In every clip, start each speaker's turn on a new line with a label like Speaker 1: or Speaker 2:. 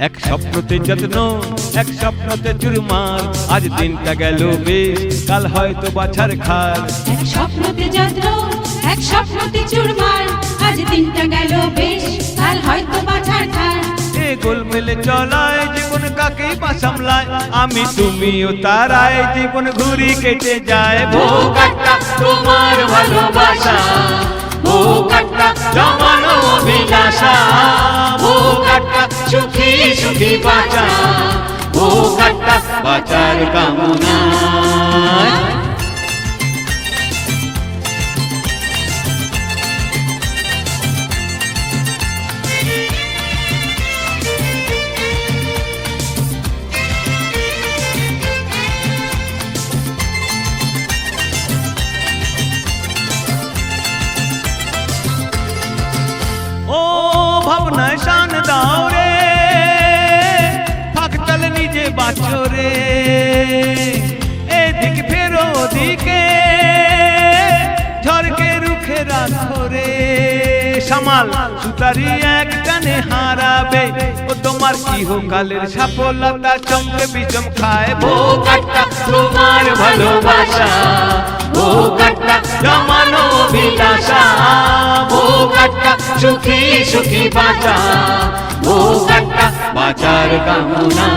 Speaker 1: এক স্বপ্নতে যত্ন এক স্বপ্নতে চুরমার, আজ দিনটা গেল বেশ কাল হয়তো বাছার খার।
Speaker 2: এক স্বপ্নতে যত্ন এক স্বপ্নতে চুরমার, আজ দিনটা গেল বেশ কাল হয়তো বাছার খার।
Speaker 1: এ গোলমেলে চলায় জীবন কাকেই বা সামলায়, আমি তুমিও তারায় জীবন ঘুরি কেটে যায়।
Speaker 3: ভোকাট্টা তোমার ভালোবাসা, ভোকাট্টা জমানো অভিলাষা, ভোকাট্টা সুখী সুখী বাঁচা, ভোকাট্টা বাঁচার কামনা।
Speaker 1: ও ভাবনায় শান দাও রে, ফাঁকতাল নিজে বাঁচো রে, এদিক ফেরো ওদিকে ঝড়কে রুখে রাখো রে। সামাল সুতারি এক টানে হারাবে, ও তোমার ইহকালের সফলতা চমকে বিষম খায়।
Speaker 3: ভোকাট্টা তোমার ভালোবাসা, ভোকাট্টা জমানো অভিলাষা, ভোকাট্টা সুখী সুখী বাঁচা, ভোকাট্টা বাঁচার কামনা।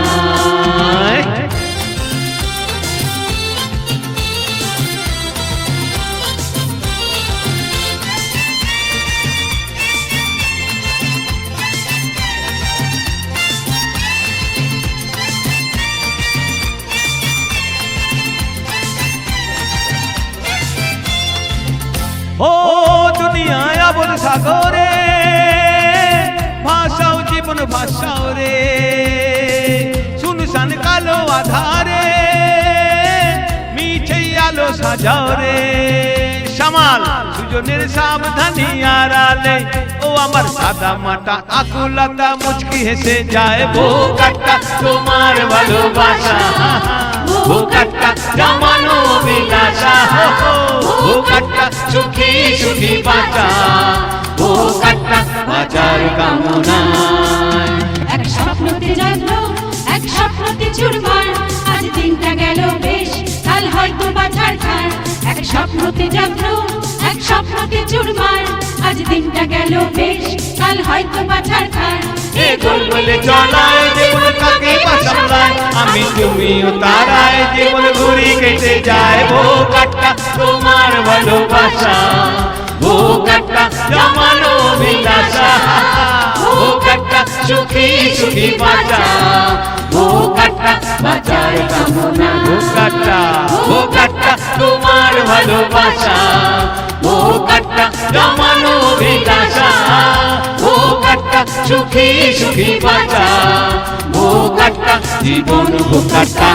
Speaker 1: ও দুনিয়ায় আবল সাগরে ভাষাও জীবন ভাষাও রে, শুনশান কালো আধারে মিছে আলো সাজাও রে। সামাল সুজনের সাবধানী আড়ালে, ও আমার সাদা মাটা আকুলতা মুচকি হেসে যায়।
Speaker 3: ভোকাট্টা তোমার ভালোবাসা, ভোকাট্টা জমানো অভিলাষা, ভোকাট্টা সুখী সুখী বাঁচা, ভোকাট্টা বাঁচার কামনা।
Speaker 2: এক স্বপ্নতে যত্ন এক স্বপ্নতে চুরমার, আজ দিনটা গেল বেশ কাল হয়তো বাছার খার। এক স্বপ্নতে যত্ন এক স্বপ্নতে চুরমার, আজ দিনটা গেল বেশ কাল হয়তো বাছার খার।
Speaker 3: এ গোলমেলে চলায় জীবন কাকেই বা সামলায়,
Speaker 1: আমি তুমিও তারায় জীবন ঘুরি কেটে যায়।
Speaker 3: ভোকাট্টা তোমার ভালোবাসা, ভোকাট্টা জমানো অভিলাষা, ভোকাট্টা সুখী সুখী বাঁচা, ভোকাট্টা বাঁচার কামনা।
Speaker 1: ভোকাট্টা
Speaker 3: ভোকাট্টা তোমার ভালোবাসা, ভোকাট্টা জমানো অভিলাষা, ভোকাট্টা সুখী সুখী বাঁচা, ভোকাট্টা জীবন ভোকাট্টা।